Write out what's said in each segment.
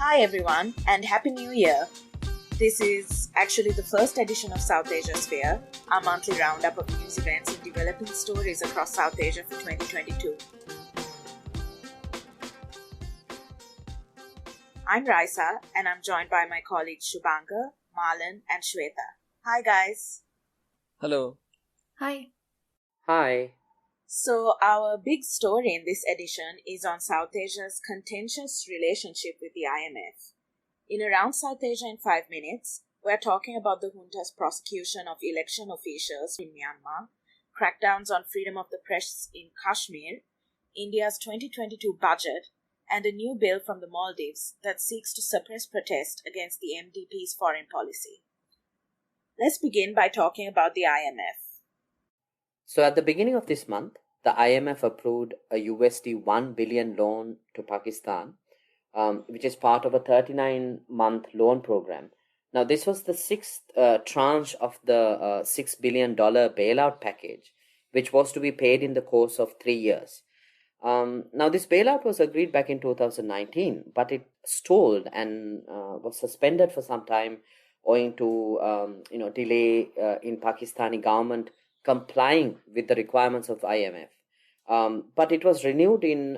Hi everyone, and Happy New Year! This is actually the first edition of Southasiasphere, our monthly roundup of news events and developing stories across South Asia for 2022. I'm Raisa, and I'm joined by my colleagues Shubhankar, Marlon, and Shweta. Hi guys! Hello. Hi. Hi. So, our big story in this edition is on South Asia's contentious relationship with the IMF. In Around Southasia in 5 minutes, we're talking about the junta's prosecution of election officials in Myanmar, crackdowns on freedom of the press in Kashmir, India's 2022 budget, and a new bill from the Maldives that seeks to suppress protest against the MDP's foreign policy. Let's begin by talking about the IMF. So at the beginning of this month, the IMF approved a $1 billion loan to Pakistan, which is part of a 39-month loan program. Now, this was the sixth tranche of the $6 billion bailout package, which was to be paid in the course of 3 years. Now, this bailout was agreed back in 2019, but it stalled and was suspended for some time owing to delay in Pakistani government complying with the requirements of IMF. But it was renewed in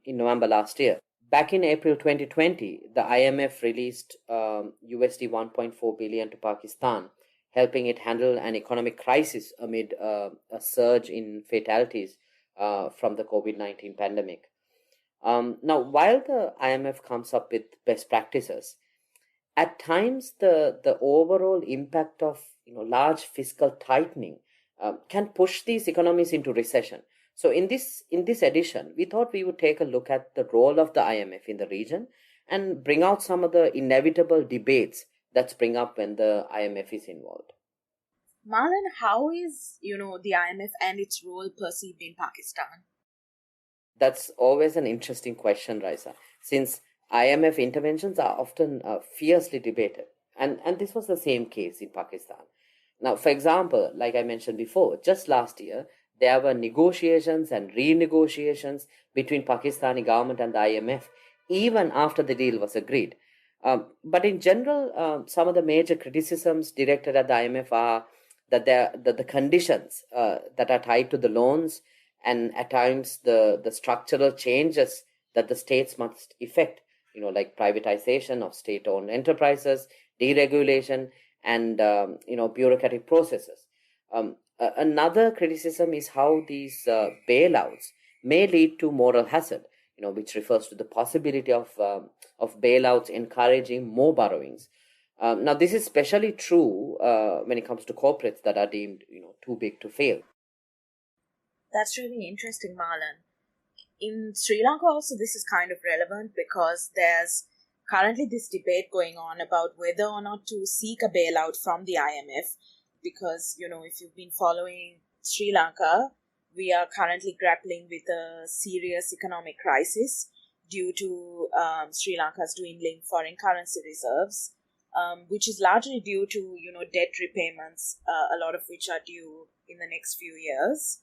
November last year. Back in April 2020, the IMF released $1.4 billion to Pakistan, helping it handle an economic crisis amid a surge in fatalities from the COVID-19 pandemic. Now, while the IMF comes up with best practices, at times the overall impact of large fiscal tightening can push these economies into recession. So in this edition, we thought we would take a look at the role of the IMF in the region and bring out some of the inevitable debates that spring up when the IMF is involved. Marlon, how is, the IMF and its role perceived in Pakistan? That's always an interesting question, Raisa, since IMF interventions are often fiercely debated. And this was the same case in Pakistan. Now, for example, like I mentioned before, just last year, there were negotiations and renegotiations between Pakistani government and the IMF, even after the deal was agreed. But in general, some of the major criticisms directed at the IMF are that the conditions that are tied to the loans and at times the structural changes that the states must effect, like privatization of state-owned enterprises, deregulation, and bureaucratic processes. Another criticism is how these bailouts may lead to moral hazard, which refers to the possibility of bailouts encouraging more borrowings. Now, this is especially true when it comes to corporates that are deemed too big to fail. That's really interesting, Marlon. In Sri Lanka also this is kind of relevant because there's currently this debate going on about whether or not to seek a bailout from the IMF because, if you've been following Sri Lanka, we are currently grappling with a serious economic crisis due to Sri Lanka's dwindling foreign currency reserves, which is largely due to, debt repayments, a lot of which are due in the next few years.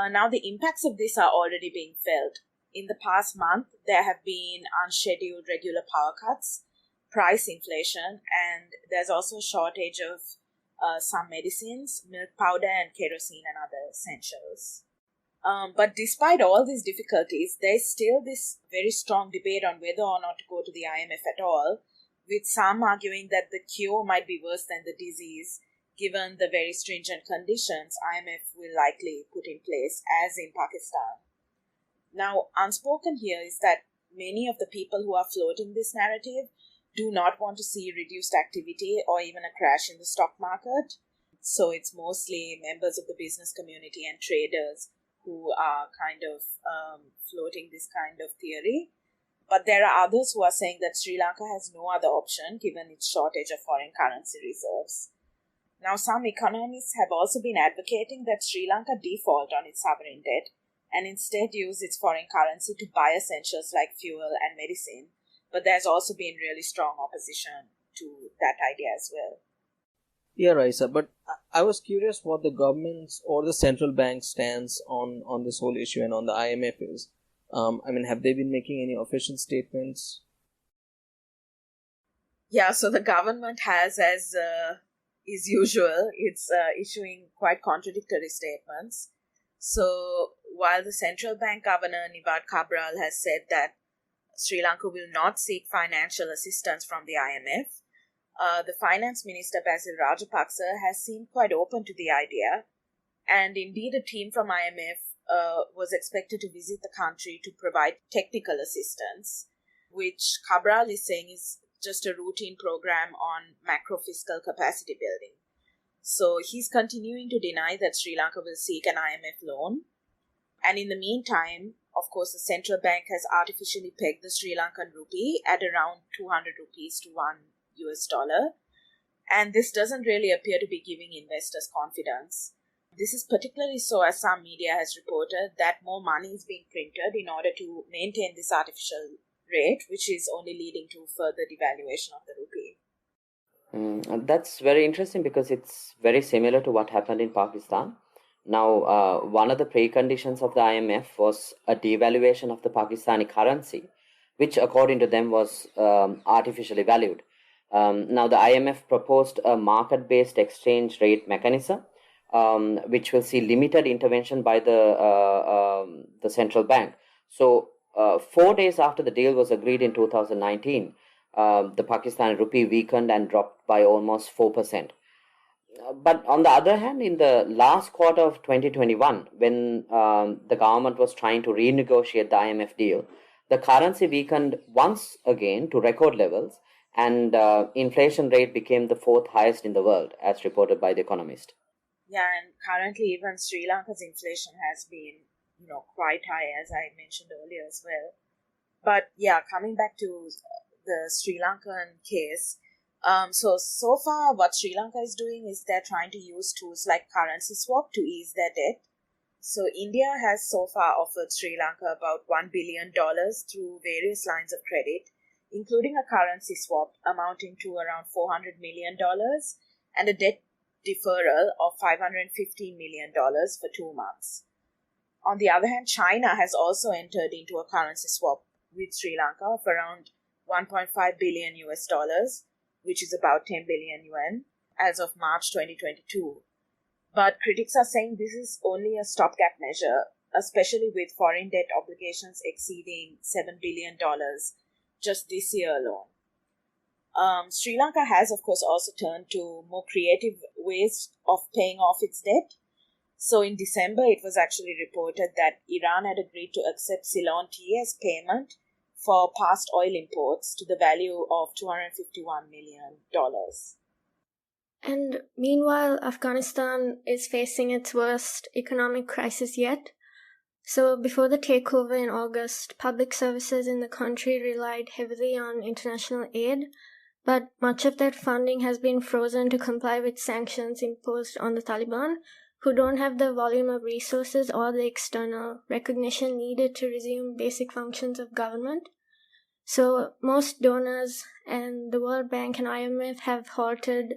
Now, the impacts of this are already being felt. In the past month, there have been unscheduled regular power cuts, price inflation, and there's also a shortage of some medicines, milk powder, and kerosene and other essentials. But despite all these difficulties, there's still this very strong debate on whether or not to go to the IMF at all, with some arguing that the cure might be worse than the disease, given the very stringent conditions IMF will likely put in place, as in Pakistan. Now, unspoken here is that many of the people who are floating this narrative do not want to see reduced activity or even a crash in the stock market. So it's mostly members of the business community and traders who are kind of floating this kind of theory. But there are others who are saying that Sri Lanka has no other option given its shortage of foreign currency reserves. Now, some economists have also been advocating that Sri Lanka default on its sovereign debt and instead use its foreign currency to buy essentials like fuel and medicine. But there's also been really strong opposition to that idea as well. Yeah, Raisa, but I was curious what the government's or the central bank's stance on this whole issue and on the IMF is. Have they been making any official statements? Yeah, so the government has, as is usual, it's issuing quite contradictory statements. So while the central bank governor Nibad Cabral has said that Sri Lanka will not seek financial assistance from the IMF, the finance minister Basil Rajapaksa has seemed quite open to the idea, and indeed a team from IMF was expected to visit the country to provide technical assistance, which Cabral is saying is just a routine program on macro fiscal capacity building. So he's continuing to deny that Sri Lanka will seek an IMF loan. And in the meantime, of course, the central bank has artificially pegged the Sri Lankan rupee at around 200 rupees to $1. And this doesn't really appear to be giving investors confidence. This is particularly so, as some media has reported, that more money is being printed in order to maintain this artificial rate, which is only leading to further devaluation of the rupee. That's very interesting because it's very similar to what happened in Pakistan. Now, one of the preconditions of the IMF was a devaluation of the Pakistani currency, which according to them was artificially valued. Now, the IMF proposed a market-based exchange rate mechanism, which will see limited intervention by the central bank. So, 4 days after the deal was agreed in 2019, the Pakistani rupee weakened and dropped by almost 4%. But on the other hand, in the last quarter of 2021, when the government was trying to renegotiate the IMF deal, the currency weakened once again to record levels, and inflation rate became the fourth highest in the world, as reported by The Economist. Yeah, and currently even Sri Lanka's inflation has been, quite high, as I mentioned earlier as well. But yeah, coming back to the Sri Lankan case, so far what Sri Lanka is doing is they're trying to use tools like currency swap to ease their debt. So India has so far offered Sri Lanka about $1 billion through various lines of credit, including a currency swap amounting to around $400 million and a debt deferral of $550 million for 2 months. On the other hand, China has also entered into a currency swap with Sri Lanka of around $1.5 billion US dollars, which is about 10 billion yuan, as of March 2022. But critics are saying this is only a stopgap measure, especially with foreign debt obligations exceeding $7 billion just this year alone. Sri Lanka has, of course, also turned to more creative ways of paying off its debt. So in December, it was actually reported that Iran had agreed to accept Ceylon tea as payment for past oil imports to the value of $251 million. And meanwhile, Afghanistan is facing its worst economic crisis yet. So before the takeover in August, public services in the country relied heavily on international aid, but much of that funding has been frozen to comply with sanctions imposed on the Taliban, who don't have the volume of resources or the external recognition needed to resume basic functions of government. So most donors and the World Bank and IMF have halted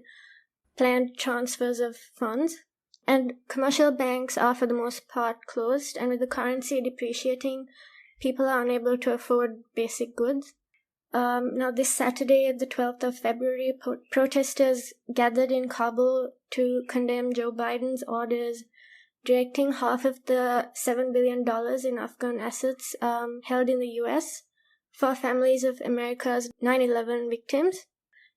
planned transfers of funds, and commercial banks are for the most part closed, and with the currency depreciating, people are unable to afford basic goods. Now this Saturday, the 12th of February, protesters gathered in Kabul to condemn Joe Biden's orders directing half of the $7 billion in Afghan assets held in the US for families of America's 9/11 victims.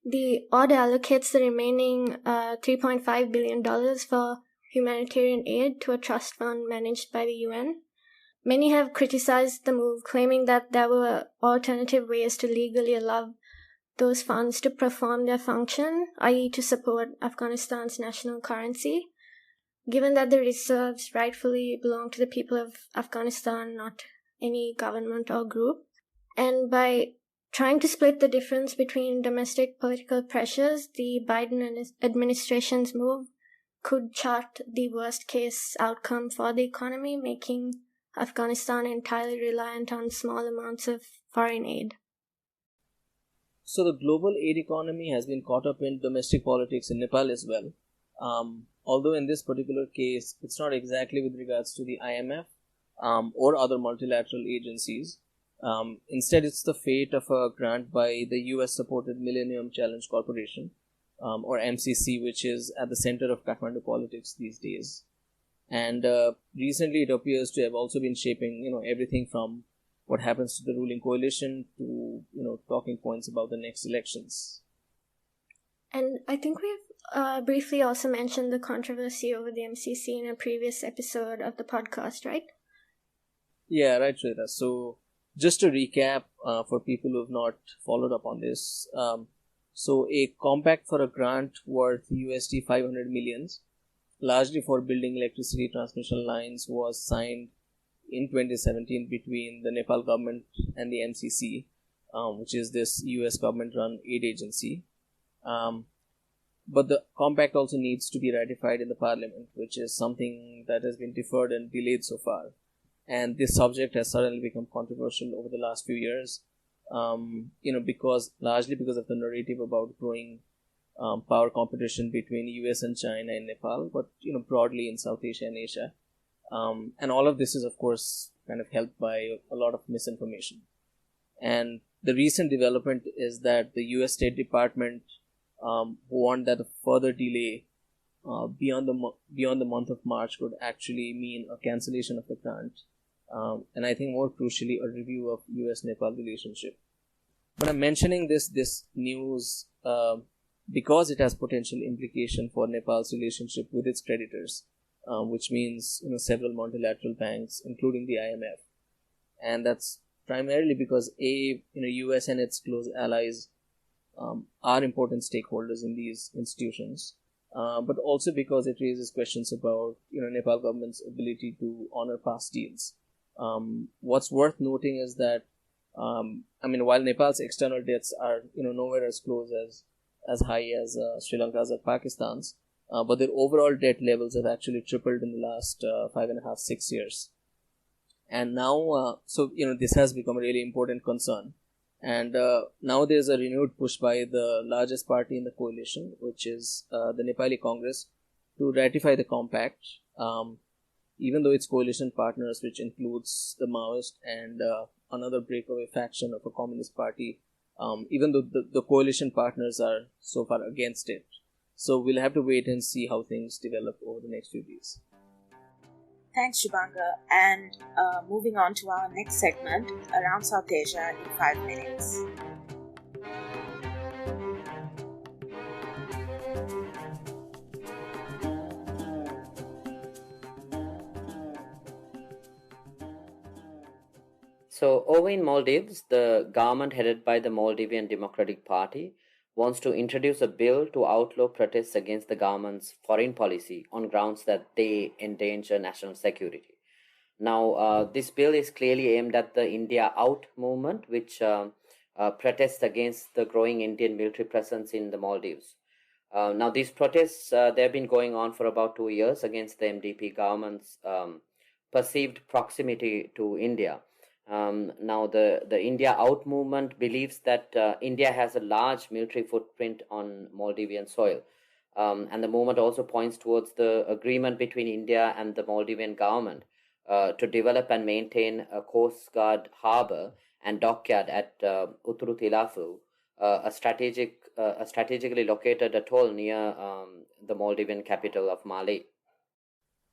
The order allocates the remaining $3.5 billion for humanitarian aid to a trust fund managed by the UN. Many have criticized the move, claiming that there were alternative ways to legally allow those funds to perform their function, i.e. to support Afghanistan's national currency, given that the reserves rightfully belong to the people of Afghanistan, not any government or group. And by trying to split the difference between domestic political pressures, the Biden administration's move could chart the worst-case outcome for the economy, making Afghanistan entirely reliant on small amounts of foreign aid. So the global aid economy has been caught up in domestic politics in Nepal as well. Although in this particular case, it's not exactly with regards to the IMF or other multilateral agencies. Instead, it's the fate of a grant by the US-supported Millennium Challenge Corporation, or MCC, which is at the center of Kathmandu politics these days. And recently, it appears to have also been shaping, everything from what happens to the ruling coalition to, talking points about the next elections. And I think we've briefly also mentioned the controversy over the MCC in a previous episode of the podcast, right? Yeah, right, Shweta. So, just to recap for people who have not followed up on this, so a compact for a grant worth USD 500 millions, largely for building electricity transmission lines, was signed in 2017 between the Nepal government and the MCC, which is this US government-run aid agency. But the compact also needs to be ratified in the parliament, which is something that has been deferred and delayed so far. And this subject has suddenly become controversial over the last few years, largely because of the narrative about growing power competition between US and China and Nepal, but broadly in South Asia and Asia. And all of this is, of course, kind of helped by a lot of misinformation. And the recent development is that the US State Department warned that a further delay beyond the month of March could actually mean a cancellation of the grant. And I think more crucially, a review of US-Nepal relationship. But I'm mentioning this news because it has potential implication for Nepal's relationship with its creditors, which means several multilateral banks, including the IMF, and that's primarily because US and its close allies are important stakeholders in these institutions, but also because it raises questions about Nepal government's ability to honor past deals. What's worth noting is that while Nepal's external debts are nowhere as close as high as Sri Lanka's or Pakistan's, but their overall debt levels have actually tripled in the last 5.5-6 years. And now, this has become a really important concern. And now there's a renewed push by the largest party in the coalition, which is the Nepali Congress, to ratify the compact, even though its coalition partners, which includes the Maoist and another breakaway faction of a communist party, even though the coalition partners are so far against it. So we'll have to wait and see how things develop over the next few days. Thanks, Shubhanga. And moving on to our next segment, Around Southasia in 5 minutes. So, over in Maldives, the government headed by the Maldivian Democratic Party wants to introduce a bill to outlaw protests against the government's foreign policy on grounds that they endanger national security. Now, this bill is clearly aimed at the India Out movement, which protests against the growing Indian military presence in the Maldives. Now, these protests, they've been going on for about 2 years against the MDP government's perceived proximity to India. Now, the India Out movement believes that India has a large military footprint on Maldivian soil. And the movement also points towards the agreement between India and the Maldivian government to develop and maintain a Coast Guard harbour and dockyard at Uttru a strategically located atoll near the Maldivian capital of Male.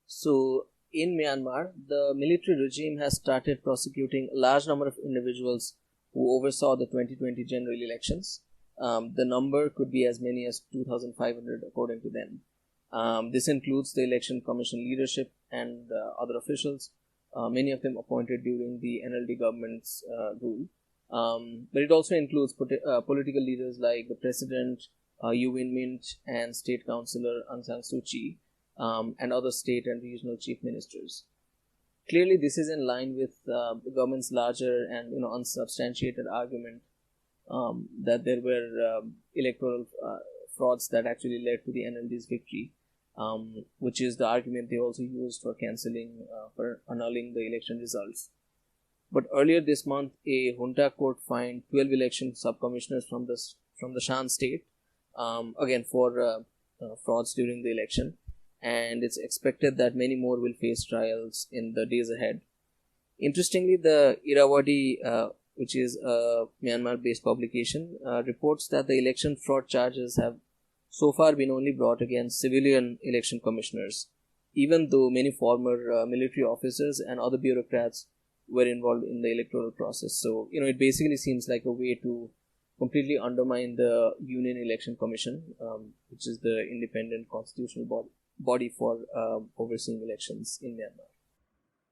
So, in Myanmar, the military regime has started prosecuting a large number of individuals who oversaw the 2020 general elections. The number could be as many as 2,500 according to them. This includes the election commission leadership and other officials, many of them appointed during the NLD government's rule. But it also includes political leaders like the president, U Win Mint, and state councillor Aung San Suu Kyi, and other state and regional chief ministers. Clearly, this is in line with the government's larger and unsubstantiated argument that there were electoral frauds that actually led to the NLD's victory, which is the argument they also used for annulling the election results. But earlier this month, a junta court fined 12 election sub-commissioners from the Shan state, again for frauds during the election. And it's expected that many more will face trials in the days ahead. Interestingly, the Irrawaddy, which is a Myanmar-based publication, reports that the election fraud charges have so far been only brought against civilian election commissioners, even though many former military officers and other bureaucrats were involved in the electoral process. So, it basically seems like a way to completely undermine the Union Election Commission, which is the independent constitutional body for overseeing elections in Myanmar.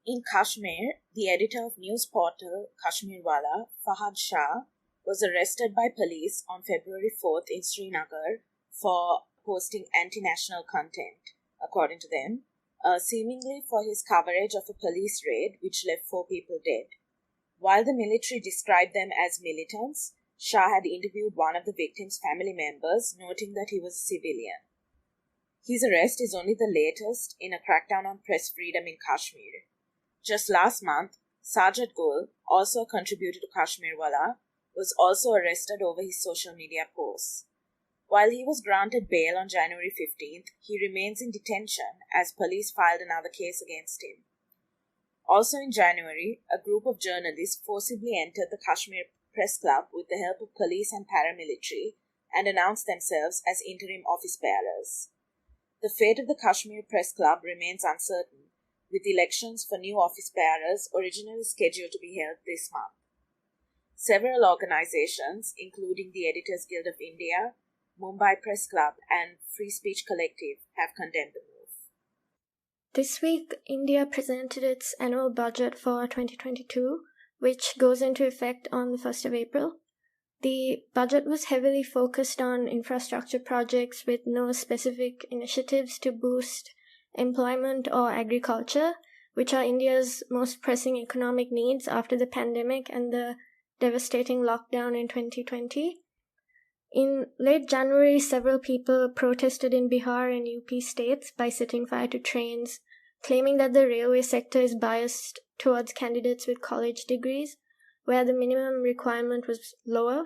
In Kashmir, the editor of news portal Kashmirwala, Fahad Shah, was arrested by police on February 4th in Srinagar for posting anti-national content, according to them, seemingly for his coverage of a police raid which left 4 people dead. While the military described them as militants, Shah had interviewed one of the victims' family members, noting that he was a civilian. His arrest is only the latest in a crackdown on press freedom in Kashmir. Just last month, Sajad Gul, also a contributor to Kashmirwala, was also arrested over his social media posts. While he was granted bail on January 15th, he remains in detention as police filed another case against him. Also in January, a group of journalists forcibly entered the Kashmir Press Club with the help of police and paramilitary and announced themselves as interim office bearers. The fate of the Kashmir Press Club remains uncertain, with elections for new office bearers originally scheduled to be held this month. Several organizations, including the Editors Guild of India, Mumbai Press Club, and Free Speech Collective, have condemned the move. This week, India presented its annual budget for 2022, which goes into effect on the 1st of April. The budget was heavily focused on infrastructure projects with no specific initiatives to boost employment or agriculture, which are India's most pressing economic needs after the pandemic and the devastating lockdown in 2020. In late January, several people protested in Bihar and UP states by setting fire to trains, claiming that the railway sector is biased towards candidates with college degrees, where the minimum requirement was lower.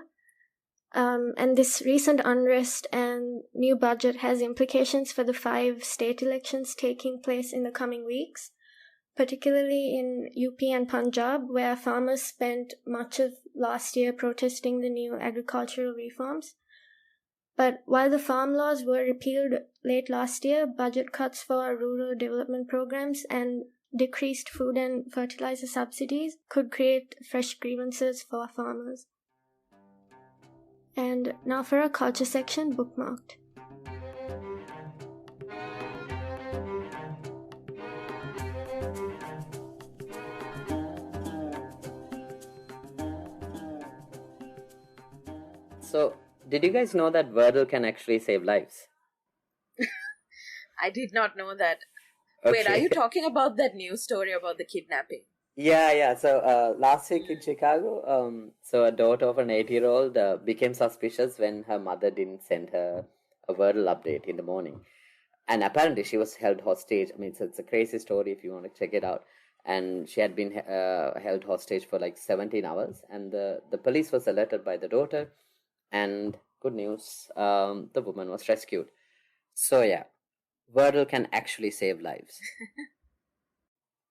And this recent unrest and new budget has implications for the 5 state elections taking place in the coming weeks, particularly in UP and Punjab, where farmers spent much of last year protesting the new agricultural reforms. But while the farm laws were repealed late last year, budget cuts for rural development programs and decreased food and fertilizer subsidies could create fresh grievances for farmers. And now for our culture section, bookmarked. So, did you guys know that Wordle can actually save lives? I did not know that. Okay. Wait, are you talking about that news story about the kidnapping? Yeah. So last week in Chicago, so a daughter of an 8-year-old became suspicious when her mother didn't send her a Wordle update in the morning. And apparently she was held hostage. I mean, it's a crazy story if you want to check it out. And she had been held hostage for like 17 hours. And the police was alerted by the daughter. And good news, the woman was rescued. So yeah, Wordle can actually save lives.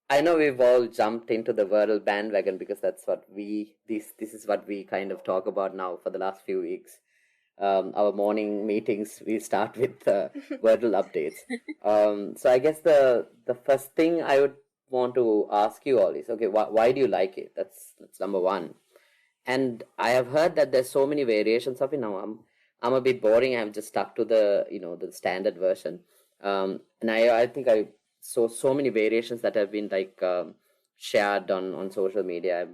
I know we've all jumped into the Wordle bandwagon because that's what this is what we kind of talk about now for the last few weeks. Our morning meetings, we start with Wordle updates. So I guess the first thing I would want to ask you all is, okay, why do you like it? That's number one. And I have heard that there's so many variations of it now. I'm a bit boring. I'm just stuck to the the standard version. And I think I saw so many variations that have been like shared on social media.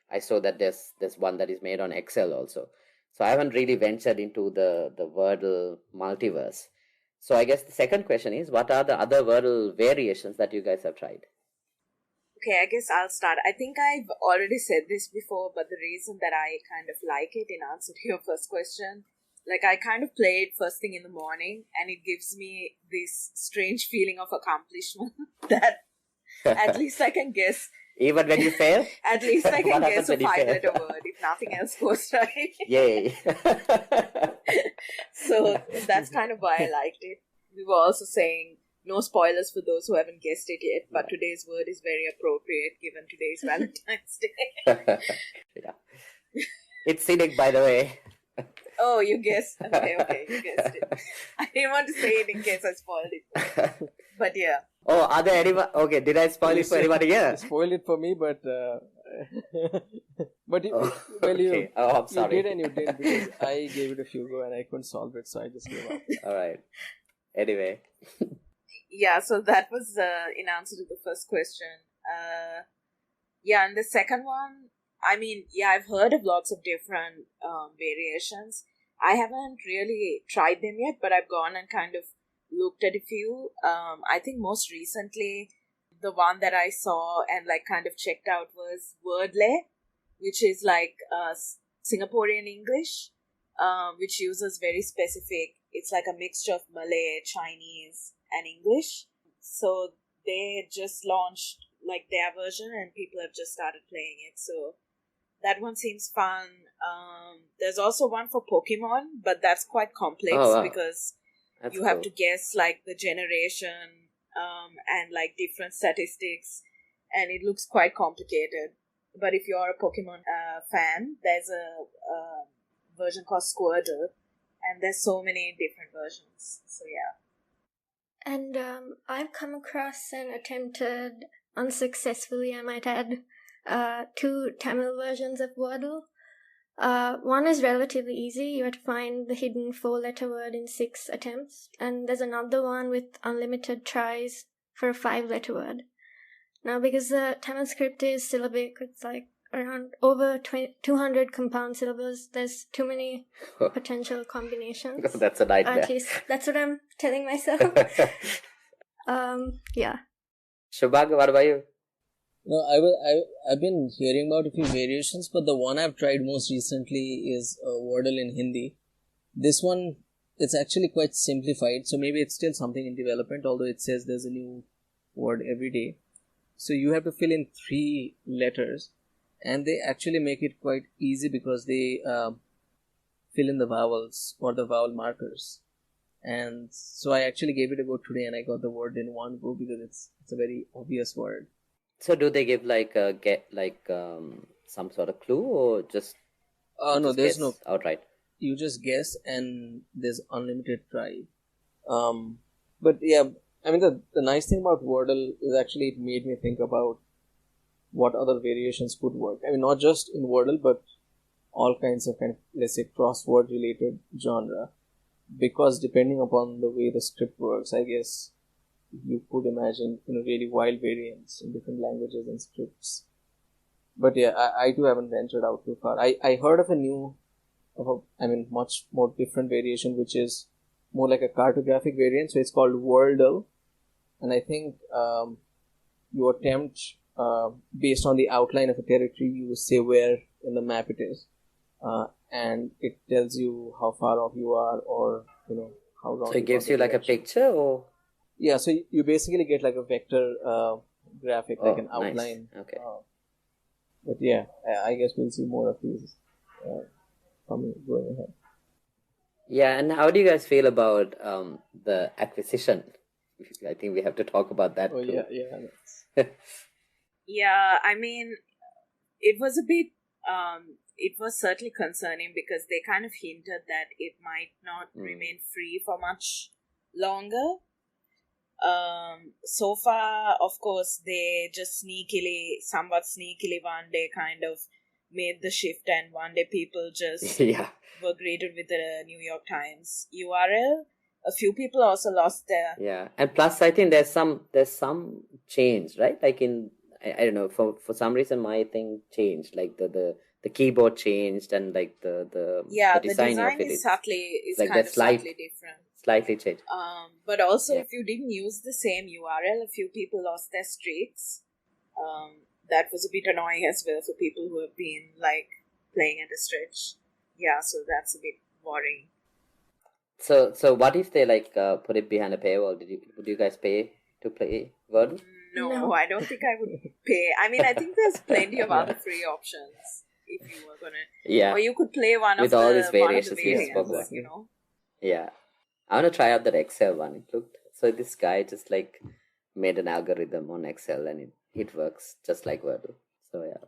I saw that there's one that is made on Excel also. So I haven't really ventured into the Wordle multiverse. So I guess the second question is, what are the other Wordle variations that you guys have tried? Okay, I guess I'll start. I think I've already said this before, but the reason that I kind of like it, in answer to your first question, like I kind of play it first thing in the morning, and it gives me this strange feeling of accomplishment that at least I can guess. Even when you fail? At least I can guess a 5-letter word if nothing else goes right. Yay. So that's kind of why I liked it. We were also saying no spoilers for those who haven't guessed it yet, but today's word is very appropriate given today's Valentine's Day. Yeah. It's scenic, by the way. Oh, you guessed. Okay, you guessed it. I didn't want to say it in case I spoiled it. But yeah. Oh, are there anyone? Okay, did I spoil it for anybody here? You spoiled it for me, but but I'm sorry. You did and you did, because I gave it a few go and I couldn't solve it, so I just gave up. All right. Anyway. Yeah, so that was in answer to the first question. Yeah, and the second one, I mean, yeah, I've heard of lots of different variations. I haven't really tried them yet, but I've gone and kind of looked at a few. I think most recently, the one that I saw and like kind of checked out was Wordle, which is like Singaporean English, which uses very specific, it's like a mixture of Malay, Chinese, and English. So they just launched like their version and people have just started playing it. So that one seems fun. There's also one for Pokemon, but that's quite complex because that's you have to guess like the generation and like different statistics, and it looks quite complicated. But if you're a Pokemon fan, there's a version called Squirtle, and there's so many different versions. So yeah. And I've come across and attempted, unsuccessfully I might add, 2 Tamil versions of Wordle. One is relatively easy. You have to find the hidden 4-letter word in 6 attempts. And there's another one with unlimited tries for a 5-letter word. Now, because the Tamil script is syllabic, it's like around over 200 compound syllables, there's too many potential combinations. That's a nightmare. At least that's what I'm telling myself. Yeah. Shubhag, what about you? No, I've been hearing about a few variations, but the one I've tried most recently is Wordle in Hindi. This one, it's actually quite simplified, so maybe it's still something in development, although it says there's a new word every day. So you have to fill in 3 letters, and they actually make it quite easy because they fill in the vowels or the vowel markers. And so I actually gave it a go today, and I got the word in one go because it's a very obvious word. So do they give like some sort of clue, or just no, there's no outright? You just guess, and there's unlimited try. But yeah, I mean the nice thing about Wordle is actually it made me think about what other variations could work. I mean, not just in Wordle, but all kinds of let's say crossword related genre, because depending upon the way the script works, I guess you could imagine really wild variants in different languages and scripts. But yeah, I too haven't ventured out too far. I heard of much more different variation, which is more like a cartographic variant. So it's called Wordle, and I think you attempt based on the outline of a territory, you say where in the map it is, and it tells you how far off you are, or how long. So it gives you like a picture, or yeah. So you basically get like a vector graphic, like an outline. Nice. Okay. But yeah, I guess we'll see more of these going ahead. Yeah, and how do you guys feel about the acquisition? I think we have to talk about that too. Yeah. Yeah, I mean, it was a bit, it was certainly concerning because they kind of hinted that it might not remain free for much longer. So far, of course, they just somewhat sneakily one day kind of made the shift, and one day people just were greeted with the New York Times URL. A few people also lost their... Yeah, and plus I think there's some change, right? Like I don't know, for some reason my thing changed, like the keyboard changed, and like the design of it is like kind of slightly different. Slightly changed. But also if you didn't use the same URL, a few people lost their streaks. That was a bit annoying as well for people who have been like playing at a stretch. Yeah, so that's a bit worrying. So what if they like put it behind a paywall? Would you guys pay to play Wordle? No, I don't think I would pay. I mean, I think there's plenty of other free options if you were gonna. Yeah. Or you could play one with of all the these variations variants, Yeah, I want to try out that Excel one. It looked So this guy just like made an algorithm on Excel, and it works just like Wordle. So yeah.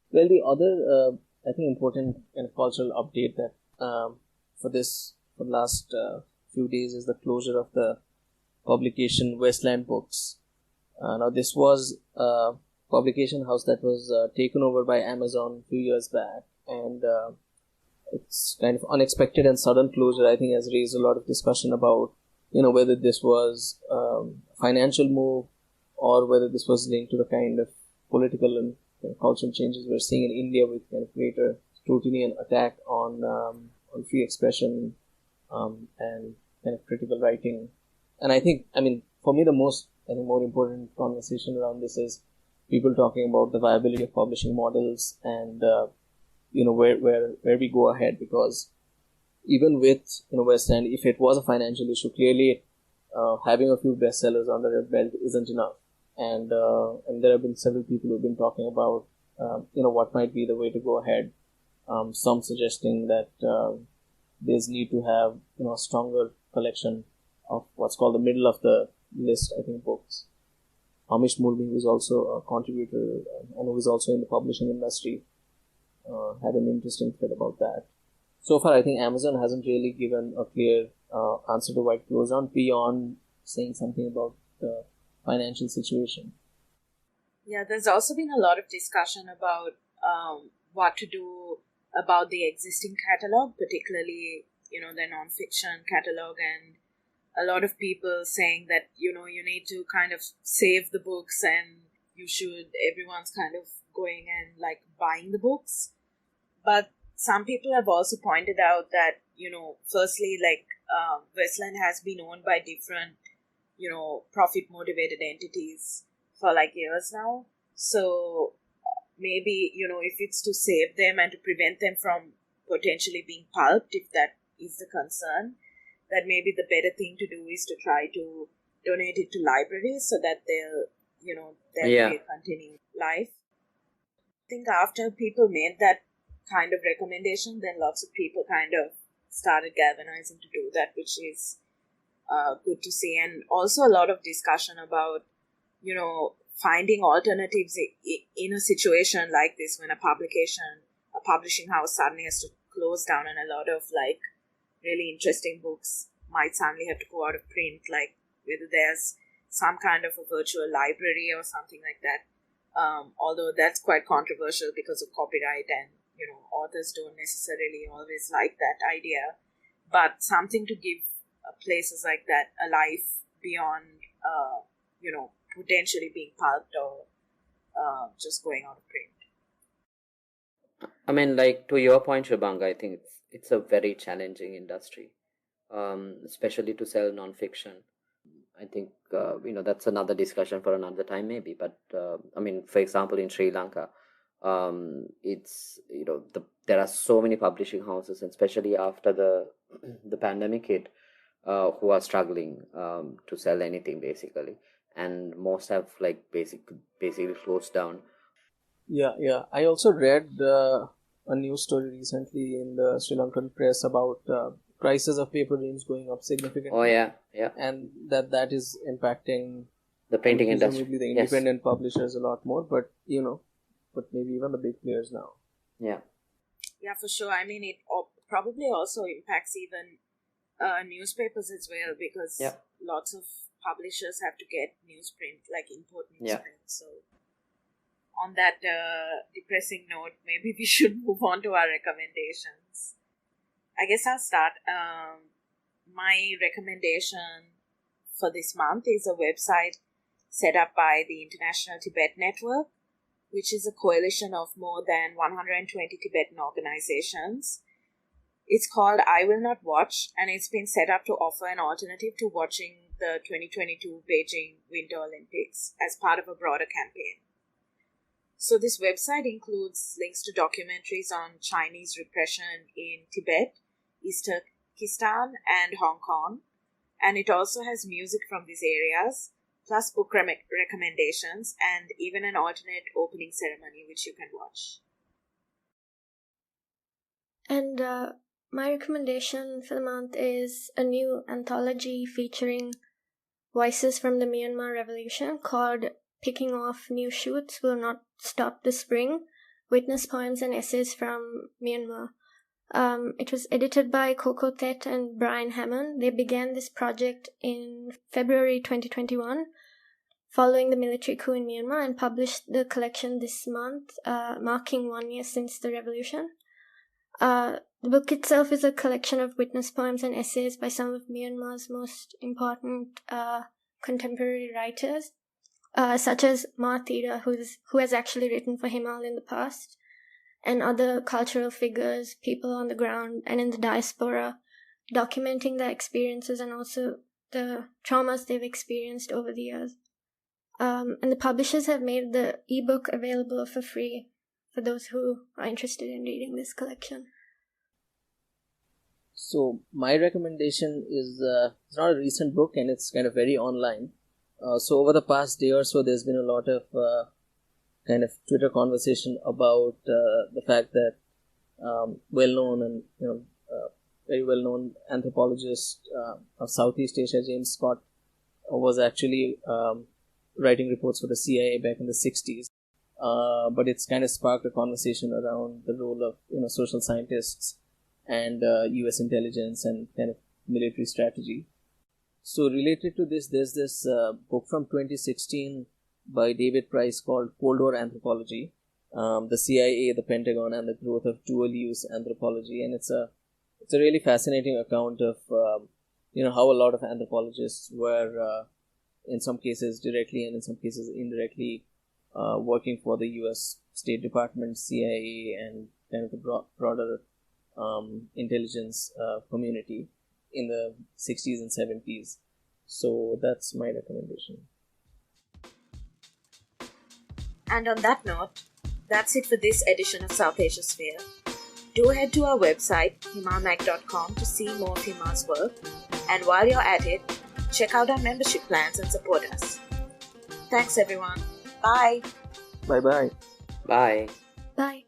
Well, the other, I think, important kind of cultural update that for the last few days is the closure of the publication Westland Books. Now, this was a publication house that was taken over by Amazon a few years back, and it's kind of unexpected and sudden closure, I think, has raised a lot of discussion about, whether this was a financial move or whether this was linked to the kind of political and cultural changes we're seeing in India with kind of greater scrutiny and attack on free expression and kind of critical writing. And I think, for me, the more important conversation around this is people talking about the viability of publishing models and where we go ahead, because even with Westland, if it was a financial issue, clearly having a few bestsellers under your belt isn't enough. And there have been several people who've been talking about what might be the way to go ahead. Some suggesting that there's need to have a stronger collection of what's called the middle of the list, I think, books. Amish Mulmi, who is also a contributor and who is also in the publishing industry, had an interesting thread about that. So far, I think Amazon hasn't really given a clear answer to why it closed down beyond saying something about the financial situation. Yeah, there's also been a lot of discussion about what to do about the existing catalog, particularly, the non-fiction catalog, and a lot of people saying that, you need to kind of save the books and everyone's kind of going and like buying the books. But some people have also pointed out that, firstly, like Westland has been owned by different, profit motivated entities for like years now. So maybe, if it's to save them and to prevent them from potentially being pulped, if that is the concern, that maybe the better thing to do is to try to donate it to libraries so that they'll be a continuing life. I think after people made that kind of recommendation, then lots of people kind of started galvanizing to do that, which is good to see. And also a lot of discussion about, finding alternatives in a situation like this when a publishing house suddenly has to close down and a lot of like really interesting books might suddenly have to go out of print, like whether there's some kind of a virtual library or something like that. Although that's quite controversial because of copyright and, authors don't necessarily always like that idea. But something to give places like that a life beyond, potentially being pulped or just going out of print. I mean, like, to your point, Shubhanga, I think it's a very challenging industry, especially to sell non-fiction. I think, that's another discussion for another time maybe. But, for example, in Sri Lanka, it's, there are so many publishing houses, and especially after the pandemic hit, who are struggling to sell anything, basically. And most have, like, basically closed down. Yeah. I also read a news story recently in the Sri Lankan press about prices of paper reams going up significantly. Oh, yeah. And that is impacting the printing industry. The independent publishers a lot more, but maybe even the big players now. Yeah, for sure. I mean, it probably also impacts even newspapers as well, because lots of publishers have to get newsprint, like import newsprint. So on that depressing note, maybe we should move on to our recommendations. I guess I'll start. My recommendation for this month is a website set up by the International Tibet Network, which is a coalition of more than 120 Tibetan organizations. It's called I Will Not Watch, and it's been set up to offer an alternative to watching the 2022 Beijing Winter Olympics as part of a broader campaign. So this website includes links to documentaries on Chinese repression in Tibet, East Turkestan, and Hong Kong, and it also has music from these areas, plus book recommendations, and even an alternate opening ceremony which you can watch. And my recommendation for the month is a new anthology featuring Voices from the Myanmar Revolution called Picking Off New Shoots Will Not Stop the Spring, Witness Poems and Essays from Myanmar. It was edited by Coco Thet and Brian Hammond. They began this project in February 2021, following the military coup in Myanmar, and published the collection this month, marking 1 year since the revolution. The book itself is a collection of witness poems and essays by some of Myanmar's most important contemporary writers, such as Ma Thida, who has actually written for Himal in the past, and other cultural figures, people on the ground and in the diaspora, documenting their experiences and also the traumas they've experienced over the years. And the publishers have made the ebook available for free for those who are interested in reading this collection. So my recommendation is, it's not a recent book and it's kind of very online. So over the past day or so, there's been a lot of kind of Twitter conversation about the fact that well-known and very well-known anthropologist of Southeast Asia, James Scott, was actually writing reports for the CIA back in the 60s. But it's kind of sparked a conversation around the role of social scientists and U.S. intelligence and kind of military strategy. So related to this, there's this book from 2016 by David Price called Cold War Anthropology, the CIA, the Pentagon, and the Growth of Dual-Use Anthropology. And it's a really fascinating account of how a lot of anthropologists were in some cases directly and in some cases indirectly working for the U.S. State Department, CIA, and kind of the broader intelligence community in the 60s and 70s. So that's my recommendation. And on that note, that's it for this edition of Southasiasphere. Do head to our website, himalmag.com, to see more of Himal's work. And while you're at it, check out our membership plans and support us. Thanks everyone. Bye. Bye-bye. Bye. Bye.